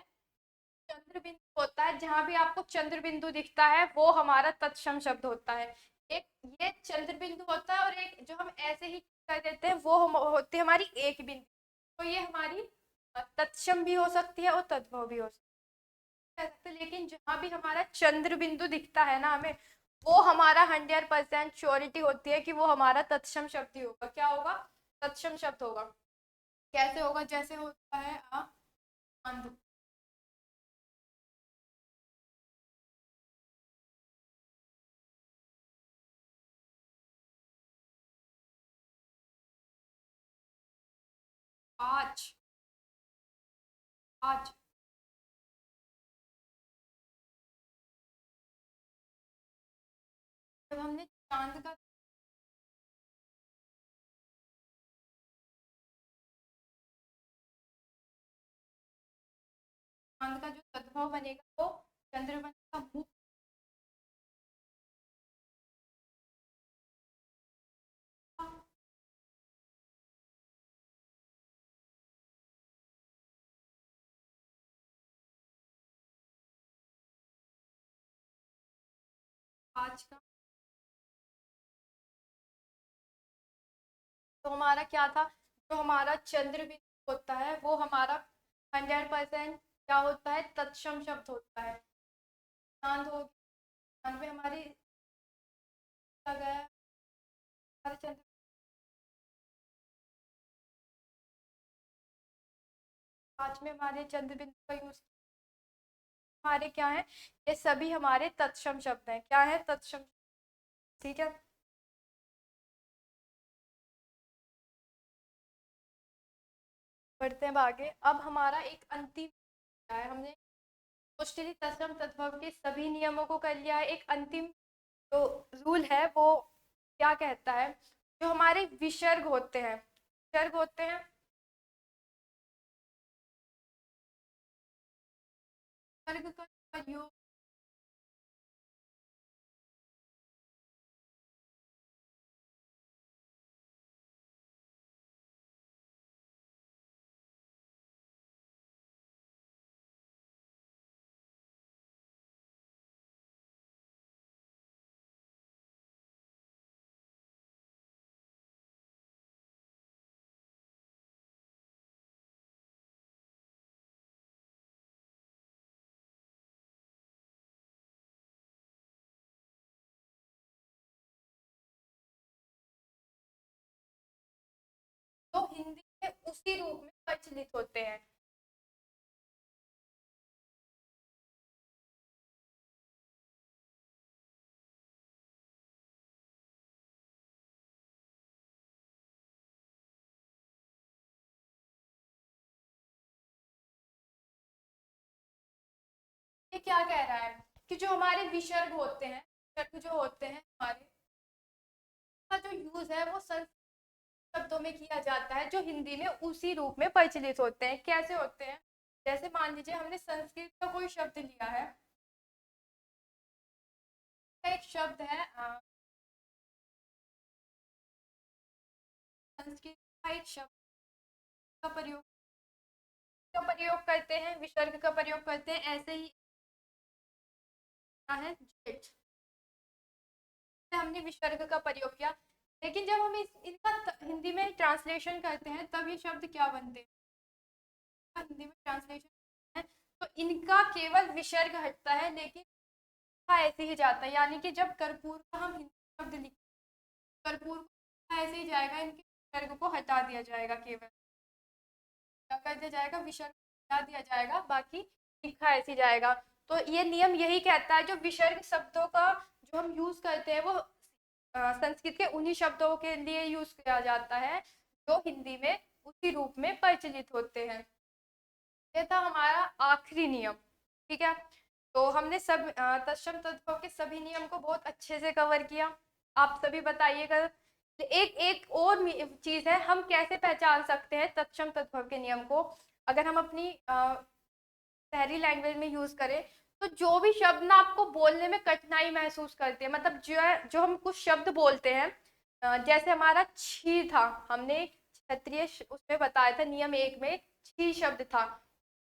चंद्र बिंदु होता है जहां भी आपको चंद्र बिंदु दिखता है वो हमारा तत्सम शब्द होता है। एक ये चंद्र बिंदु होता है और एक जो हम ऐसे ही कर देते हैं वो होती है हमारी एक बिंदु। तो ये हमारी तत्सम भी हो सकती है और तद्भव भी हो सकती है, लेकिन जहां भी हमारा चंद्र बिंदु दिखता है ना हमें, वो हमारा 100% श्योरिटी होती है कि वो हमारा तत्सम शब्द ही होगा। क्या होगा, तत्सम शब्द होगा। कैसे होगा, जैसे होता है अंध, आज आज जब हमने चांद का जो तद्भव बनेगा वो चंद्रमा का मुख, आज का, तो हमारा क्या था, जो हमारा चंद्र बिंदु होता है वो हमारा 100% क्या होता है, तत्सम शब्द होता है। चांद हो, चांद पे हमारी क्या गया, हमारे चंद्र पांच में हमारे चंद्र बिंदु का यूज, हमारे क्या है, ये सभी हमारे तत्सम शब्द हैं। क्या है? तत्सम। ठीक है, बढ़ते हैं अब आगे। अब हमारा एक अंतिम क्या है, हमने मोस्टली तत्सम तद्भव के सभी नियमों को कर लिया है। एक अंतिम जो रूल है वो क्या कहता है, जो हमारे विसर्ग होते हैं, विसर्ग होते हैं, विसर्ग का प्रयोग, तो हिंदी में उसी रूप में प्रचलित होते हैं। ये क्या कह रहा है कि जो हमारे विसर्ग होते हैं, विसर्ग जो होते हैं हमारे, का जो यूज है वो संस्कृत शब्दों में किया जाता है, जो हिंदी में उसी रूप में प्रचलित होते हैं। कैसे होते हैं? जैसे मान लीजिए हमने संस्कृत का कोई शब्द लिया है, एक शब्द है संस्कृत का एक शब्द का प्रयोग करते हैं, विसर्ग का प्रयोग करते हैं। ऐसे ही है जेठ, हमने विसर्ग का प्रयोग किया, लेकिन जब हम इनका हिंदी में ट्रांसलेशन करते हैं तब ये शब्द क्या बनते हैं, हिंदी में ट्रांसलेशन है तो इनका केवल विसर्ग हटता है, लेकिन ऐसे ही जाता है। यानी कि जब कर्पूर का हम हिंदी शब्द लिखते हैं, कर्पूर ऐसे ही जाएगा, इनके विसर्ग को हटा दिया जाएगा, केवल क्या कर दिया जाएगा, विसर्ग हटा दिया जाएगा, बाकी लिखा ऐसे ही जाएगा। तो ये नियम यही कहता है, जो विसर्ग शब्दों का जो हम यूज करते हैं वो संस्कृत के उन्हीं शब्दों के लिए यूज किया जाता है जो हिंदी में उसी रूप में प्रचलित होते हैं। ये था हमारा आखिरी नियम। ठीक है, तो हमने सब तत्सम तद्भव के सभी नियम को बहुत अच्छे से कवर किया। आप सभी बताइएगा। एक एक और चीज है, हम कैसे पहचान सकते हैं तत्सम तद्भव के नियम को, अगर हम अपनी शहरी लैंग्वेज में यूज करें, तो जो भी शब्द ना आपको बोलने में कठिनाई महसूस करते हैं, मतलब जो है, जो हम कुछ शब्द बोलते हैं, जैसे हमारा छी था, हमने क्षत्रिय उसमें बताया था नियम एक में छी शब्द था,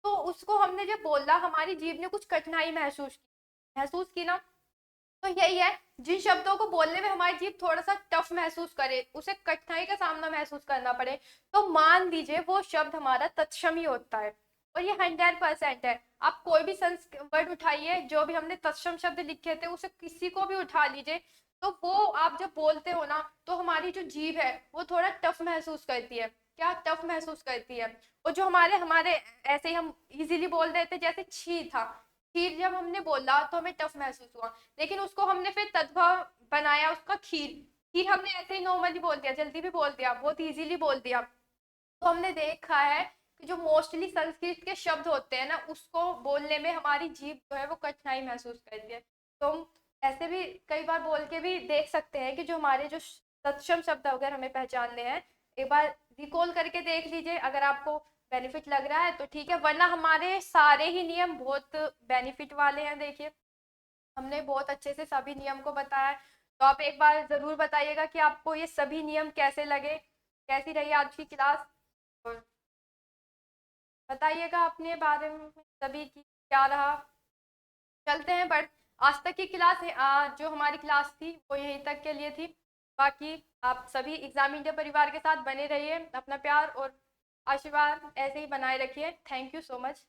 तो उसको हमने जब बोला हमारी जीभ ने कुछ कठिनाई महसूस की ना, तो यही है, जिन शब्दों को बोलने में हमारी जीभ थोड़ा सा टफ महसूस करे, उसे कठिनाई का सामना महसूस करना पड़े, तो मान लीजिए वो शब्द हमारा तत्सम ही होता है। और ये 100% है। आप कोई भी वर्ड उठाइए, जो भी हमने तत्सम शब्द लिखे थे उसे किसी को भी उठा लीजिए, तो वो आप जब बोलते हो ना, तो हमारी जो जीभ है वो थोड़ा टफ महसूस करती है। क्या टफ महसूस करती है? और जो हमारे हमारे ऐसे ही हम इजीली बोल देते, जैसे छी था, खीर जब हमने बोला तो हमें टफ महसूस हुआ, लेकिन उसको हमने फिर तद्भव बनाया उसका खीर, खीर हमने ऐसे ही नॉर्मली बोल दिया, जल्दी भी बोल दिया, बहुत इजीली बोल दिया। तो हमने देखा है कि जो मोस्टली संस्कृत के शब्द होते हैं ना, उसको बोलने में हमारी जीभ जो है वो कठिनाई महसूस करती है। तो हम ऐसे भी कई बार बोल के भी देख सकते हैं कि जो हमारे जो तत्सम शब्द अगर हमें पहचानने हैं, एक बार रिकॉल करके देख लीजिए, अगर आपको बेनिफिट लग रहा है तो ठीक है, वरना हमारे सारे ही नियम बहुत बेनिफिट वाले हैं। देखिए, हमने बहुत अच्छे से सभी नियम को बताया, तो आप एक बार जरूर बताइएगा कि आपको ये सभी नियम कैसे लगे, कैसी रही आज की क्लास, और बताइएगा अपने बारे में सभी की क्या रहा। चलते हैं, बट आज तक की क्लास जो हमारी क्लास थी वो यहीं तक के लिए थी। बाकी आप सभी एग्जाम इंडिया परिवार के साथ बने रहिए, अपना प्यार और आशीर्वाद ऐसे ही बनाए रखिए। Thank you so much.